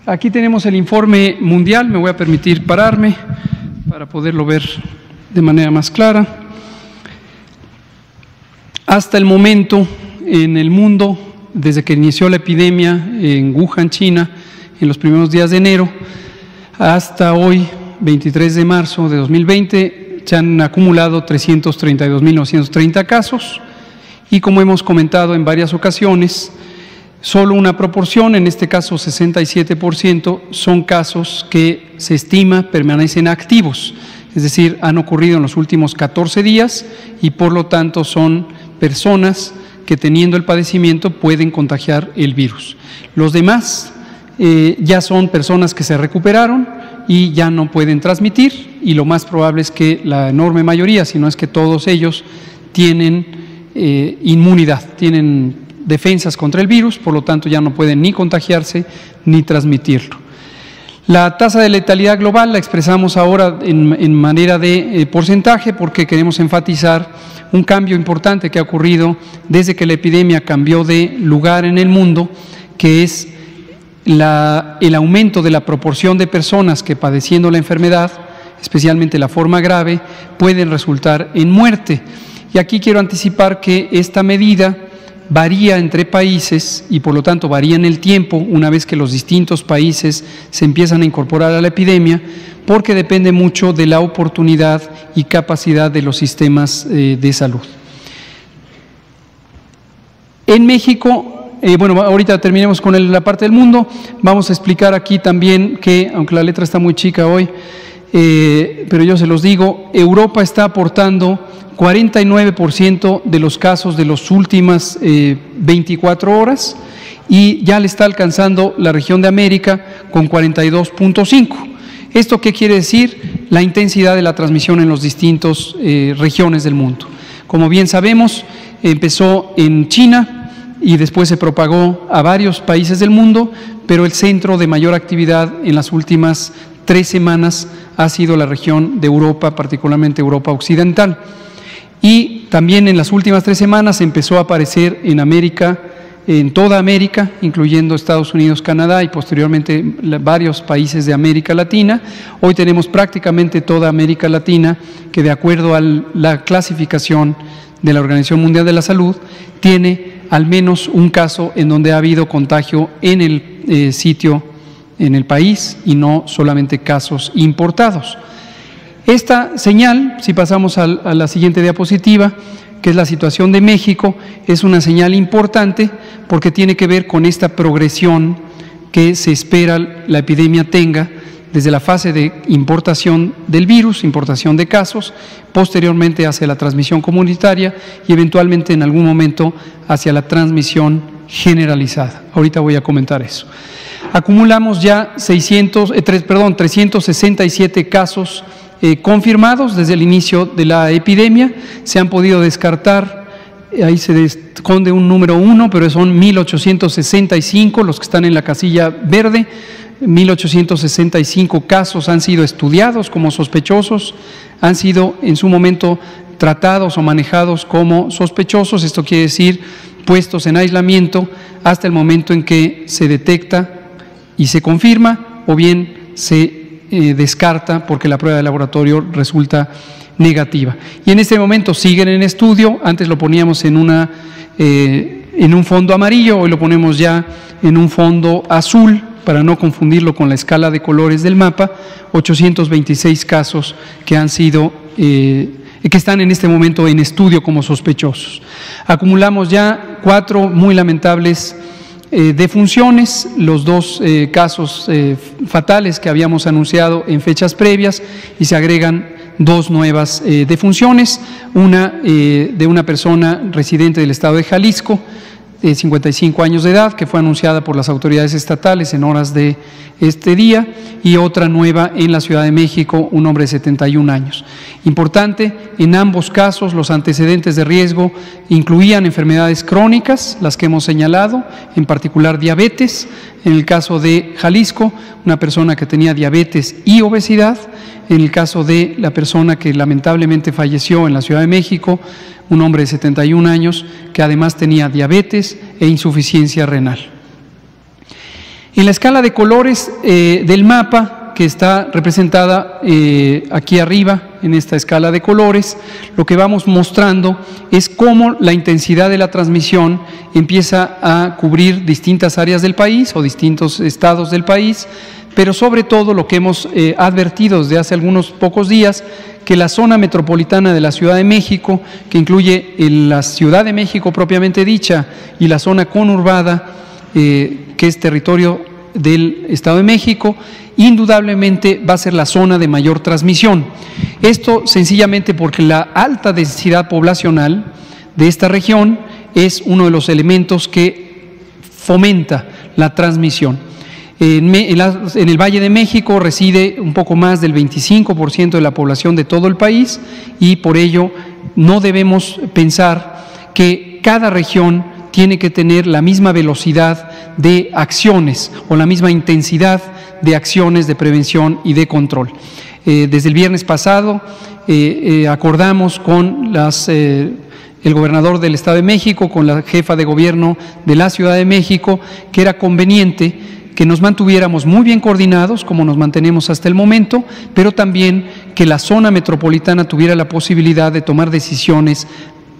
Aquí tenemos el informe mundial, me voy a permitir pararme para poderlo ver de manera más clara. Hasta el momento, en el mundo, desde que inició la epidemia en Wuhan, China, en los primeros días de enero, hasta hoy, 23 de marzo de 2020, se han acumulado 332.930 casos y, como hemos comentado en varias ocasiones, solo una proporción, en este caso 67%, son casos que se estima permanecen activos, es decir, han ocurrido en los últimos 14 días y por lo tanto son personas que teniendo el padecimiento pueden contagiar el virus. Los demás ya son personas que se recuperaron y ya no pueden transmitir, y lo más probable es que la enorme mayoría, si no es que todos ellos, tienen inmunidad, tienen defensas contra el virus, por lo tanto ya no pueden ni contagiarse ni transmitirlo. La tasa de letalidad global la expresamos ahora en manera de porcentaje porque queremos enfatizar un cambio importante que ha ocurrido desde que la epidemia cambió de lugar en el mundo, que es el aumento de la proporción de personas que padeciendo la enfermedad, especialmente la forma grave, pueden resultar en muerte. Y aquí quiero anticipar que esta medida varía entre países y por lo tanto varía en el tiempo una vez que los distintos países se empiezan a incorporar a la epidemia, porque depende mucho de la oportunidad y capacidad de los sistemas de salud. En México, bueno, ahorita terminemos con la parte del mundo, vamos a explicar aquí también que, aunque la letra está muy chica hoy, pero yo se los digo, Europa está aportando 49% de los casos de las últimas 24 horas y ya le está alcanzando la región de América con 42.5%. ¿Esto qué quiere decir? La intensidad de la transmisión en las distintas regiones del mundo. Como bien sabemos, empezó en China y después se propagó a varios países del mundo, pero el centro de mayor actividad en las últimas 3 semanas ha sido la región de Europa, particularmente Europa Occidental. Y también en las últimas 3 semanas empezó a aparecer en América, en toda América, incluyendo Estados Unidos, Canadá y posteriormente varios países de América Latina. Hoy tenemos prácticamente toda América Latina que, de acuerdo a la clasificación de la Organización Mundial de la Salud, tiene al menos un caso en donde ha habido contagio en el sitio, en el país, y no solamente casos importados. Esta señal, si pasamos a la siguiente diapositiva, que es la situación de México, es una señal importante porque tiene que ver con esta progresión que se espera la epidemia tenga desde la fase de importación del virus, importación de casos, posteriormente hacia la transmisión comunitaria y eventualmente en algún momento hacia la transmisión generalizada. Ahorita voy a comentar eso. Acumulamos ya 367 casos confirmados desde el inicio de la epidemia. Se han podido descartar, ahí se esconde un número 1, pero son 1.865 los que están en la casilla verde. 1.865 casos han sido estudiados como sospechosos, han sido en su momento tratados o manejados como sospechosos, esto quiere decir puestos en aislamiento hasta el momento en que se detecta y se confirma o bien se descarta porque la prueba de laboratorio resulta negativa. Y en este momento siguen en estudio, antes lo poníamos en un fondo amarillo, hoy lo ponemos ya en un fondo azul para no confundirlo con la escala de colores del mapa, 826 casos que han sido, que están en este momento en estudio como sospechosos. Acumulamos ya 4 muy lamentables defunciones, los 2 casos fatales que habíamos anunciado en fechas previas, y se agregan 2 nuevas defunciones, una de una persona residente del estado de Jalisco, de 55 años de edad, que fue anunciada por las autoridades estatales en horas de este día, y otra nueva en la Ciudad de México, un hombre de 71 años. Importante, en ambos casos los antecedentes de riesgo incluían enfermedades crónicas, las que hemos señalado, en particular diabetes. En el caso de Jalisco, una persona que tenía diabetes y obesidad. En el caso de la persona que lamentablemente falleció en la Ciudad de México, un hombre de 71 años que además tenía diabetes e insuficiencia renal. En la escala de colores del mapa, que está representada aquí arriba en esta escala de colores, lo que vamos mostrando es cómo la intensidad de la transmisión empieza a cubrir distintas áreas del país o distintos estados del país, pero sobre todo lo que hemos advertido desde hace algunos pocos días, que la zona metropolitana de la Ciudad de México, que incluye la Ciudad de México propiamente dicha y la zona conurbada, que es territorio del Estado de México, indudablemente va a ser la zona de mayor transmisión. Esto sencillamente porque la alta densidad poblacional de esta región es uno de los elementos que fomenta la transmisión. En el Valle de México reside un poco más del 25% de la población de todo el país y por ello no debemos pensar que cada región tiene que tener la misma velocidad de acciones o la misma intensidad de acciones de prevención y de control. Desde el viernes pasado acordamos con el gobernador del Estado de México, con la jefa de gobierno de la Ciudad de México, que era conveniente que nos mantuviéramos muy bien coordinados, como nos mantenemos hasta el momento, pero también que la zona metropolitana tuviera la posibilidad de tomar decisiones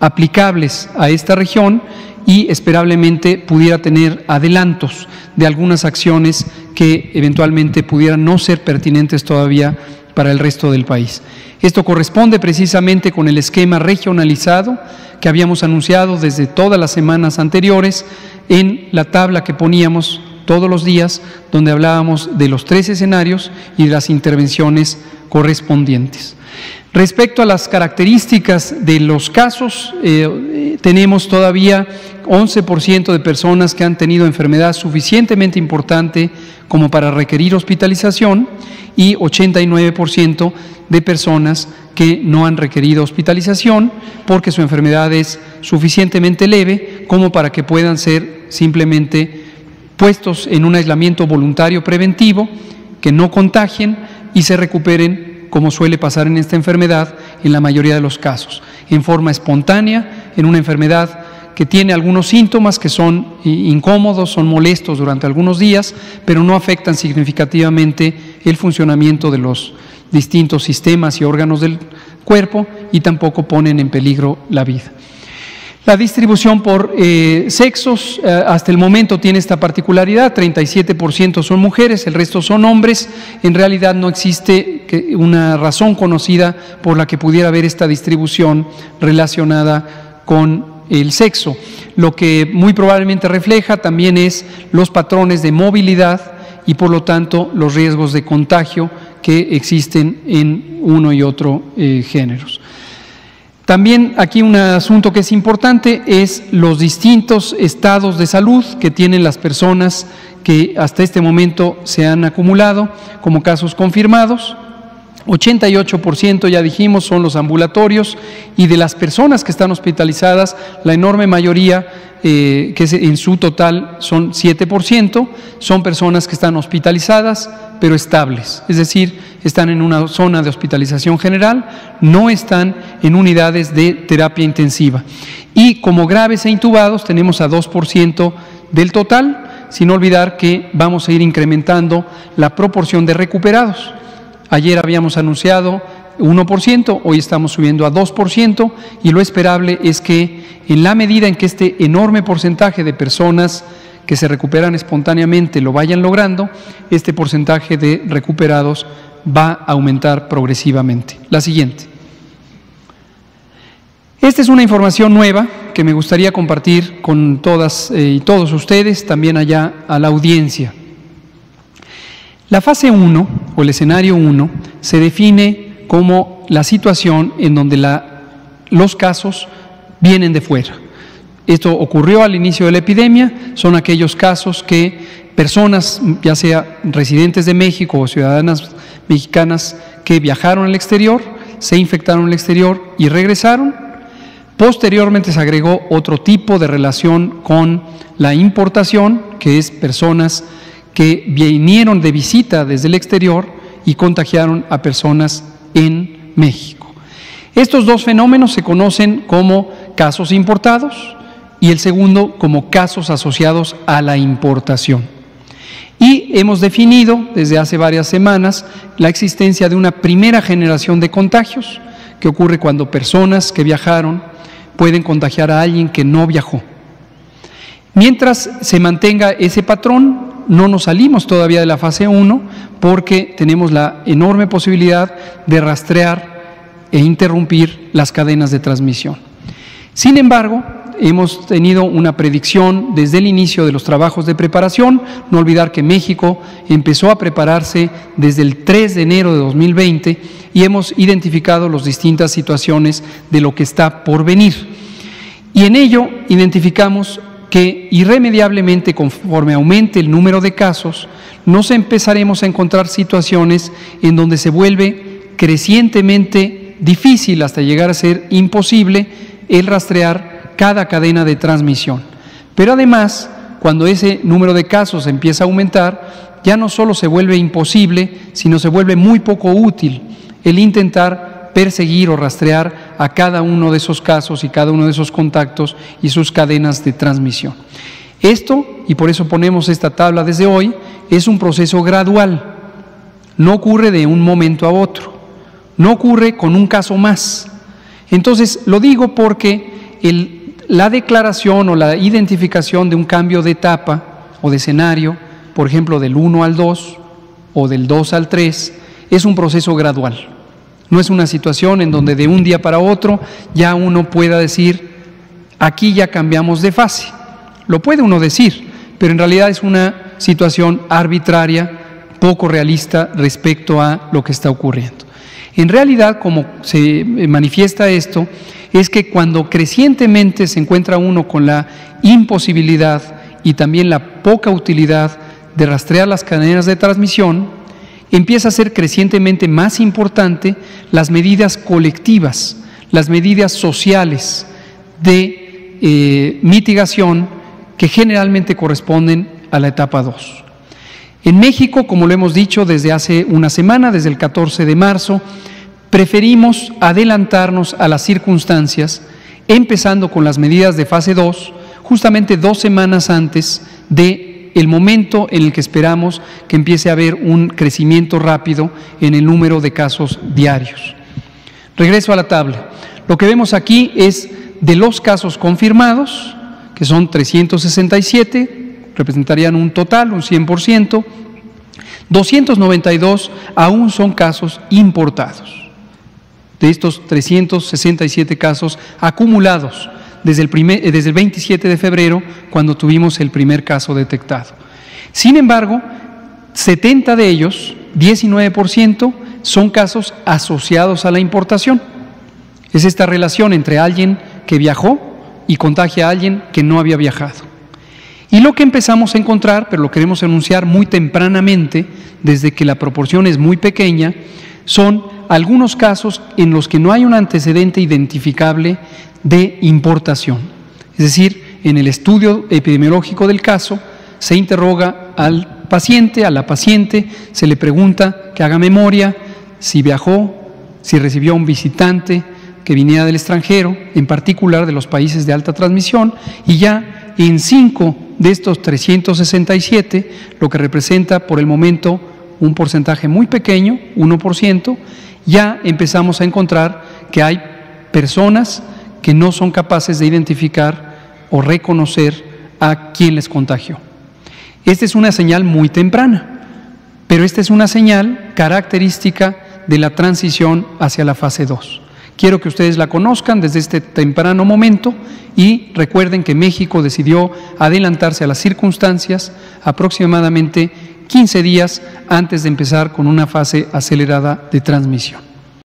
aplicables a esta región y esperablemente pudiera tener adelantos de algunas acciones que eventualmente pudieran no ser pertinentes todavía para el resto del país. Esto corresponde precisamente con el esquema regionalizado que habíamos anunciado desde todas las semanas anteriores en la tabla que poníamos todos los días, donde hablábamos de los 3 escenarios y de las intervenciones correspondientes. Respecto a las características de los casos, tenemos todavía 11% de personas que han tenido enfermedad suficientemente importante como para requerir hospitalización y 89% de personas que no han requerido hospitalización porque su enfermedad es suficientemente leve como para que puedan ser simplemente puestos en un aislamiento voluntario preventivo, que no contagien y se recuperen, como suele pasar en esta enfermedad en la mayoría de los casos, en forma espontánea, en una enfermedad que tiene algunos síntomas que son incómodos, son molestos durante algunos días, pero no afectan significativamente el funcionamiento de los distintos sistemas y órganos del cuerpo y tampoco ponen en peligro la vida. La distribución por sexos hasta el momento tiene esta particularidad: 37% son mujeres, el resto son hombres. En realidad no existe una razón conocida por la que pudiera haber esta distribución relacionada con el sexo. Lo que muy probablemente refleja también es los patrones de movilidad y por lo tanto los riesgos de contagio que existen en uno y otro géneros. También aquí un asunto que es importante es los distintos estados de salud que tienen las personas que hasta este momento se han acumulado como casos confirmados. 88%, ya dijimos, son los ambulatorios, y de las personas que están hospitalizadas, la enorme mayoría, que en su total son 7%, son personas que están hospitalizadas pero estables, es decir, están en una zona de hospitalización general, no están en unidades de terapia intensiva. Y como graves e intubados tenemos a 2% del total, sin olvidar que vamos a ir incrementando la proporción de recuperados. Ayer habíamos anunciado 1%, hoy estamos subiendo a 2%, y lo esperable es que en la medida en que este enorme porcentaje de personas que se recuperan espontáneamente lo vayan logrando, este porcentaje de recuperados va a aumentar progresivamente. La siguiente. Esta es una información nueva que me gustaría compartir con todas y todos ustedes, también allá a la audiencia. La fase 1 o el escenario 1 se define como la situación en donde los casos vienen de fuera. Esto ocurrió al inicio de la epidemia, son aquellos casos que personas, ya sea residentes de México o ciudadanas mexicanas que viajaron al exterior, se infectaron en el exterior y regresaron. Posteriormente se agregó otro tipo de relación con la importación, que es personas que vinieron de visita desde el exterior y contagiaron a personas en México. Estos dos fenómenos se conocen como casos importados y el segundo como casos asociados a la importación. Y hemos definido desde hace varias semanas la existencia de una primera generación de contagios, que ocurre cuando personas que viajaron pueden contagiar a alguien que no viajó. Mientras se mantenga ese patrón, no nos salimos todavía de la fase 1 porque tenemos la enorme posibilidad de rastrear e interrumpir las cadenas de transmisión. Sin embargo, hemos tenido una predicción desde el inicio de los trabajos de preparación. No olvidar que México empezó a prepararse desde el 3 de enero de 2020 y hemos identificado las distintas situaciones de lo que está por venir. Y en ello identificamos que irremediablemente, conforme aumente el número de casos, nos empezaremos a encontrar situaciones en donde se vuelve crecientemente difícil hasta llegar a ser imposible el rastrear cada cadena de transmisión. Pero además, cuando ese número de casos empieza a aumentar, ya no solo se vuelve imposible, sino se vuelve muy poco útil el intentar perseguir o rastrear a cada uno de esos casos y cada uno de esos contactos y sus cadenas de transmisión. Esto, y por eso ponemos esta tabla desde hoy, es un proceso gradual. No ocurre de un momento a otro, no ocurre con un caso más. Entonces, lo digo porque la declaración o la identificación de un cambio de etapa o de escenario, por ejemplo, del 1 al 2 o del 2 al 3, es un proceso gradual. No es una situación en donde de un día para otro ya uno pueda decir, aquí ya cambiamos de fase. Lo puede uno decir, pero en realidad es una situación arbitraria, poco realista respecto a lo que está ocurriendo. En realidad, como se manifiesta esto, es que cuando crecientemente se encuentra uno con la imposibilidad y también la poca utilidad de rastrear las cadenas de transmisión, empieza a ser crecientemente más importante las medidas colectivas, las medidas sociales de mitigación que generalmente corresponden a la etapa 2. En México, como lo hemos dicho desde hace una semana, desde el 14 de marzo, preferimos adelantarnos a las circunstancias, empezando con las medidas de fase 2, justamente 2 semanas antes del momento en el que esperamos que empiece a haber un crecimiento rápido en el número de casos diarios. Regreso a la tabla. Lo que vemos aquí es de los casos confirmados, que son 367, representarían un total, un 100%, 292 aún son casos importados. De estos 367 casos acumulados desde el 27 de febrero, cuando tuvimos el primer caso detectado. Sin embargo, 70 de ellos, 19%, son casos asociados a la importación. Es esta relación entre alguien que viajó y contagia a alguien que no había viajado. Y lo que empezamos a encontrar, pero lo queremos anunciar muy tempranamente, desde que la proporción es muy pequeña, son algunos casos en los que no hay un antecedente identificable de importación. Es decir, en el estudio epidemiológico del caso se interroga al paciente, a la paciente, se le pregunta que haga memoria, si viajó, si recibió a un visitante que viniera del extranjero, en particular de los países de alta transmisión, y ya en 5 de estos 367, lo que representa por el momento un porcentaje muy pequeño, 1%, ya empezamos a encontrar que hay personas que no son capaces de identificar o reconocer a quién les contagió. Esta es una señal muy temprana, pero esta es una señal característica de la transición hacia la fase 2. Quiero que ustedes la conozcan desde este temprano momento y recuerden que México decidió adelantarse a las circunstancias aproximadamente 15 días antes de empezar con una fase acelerada de transmisión.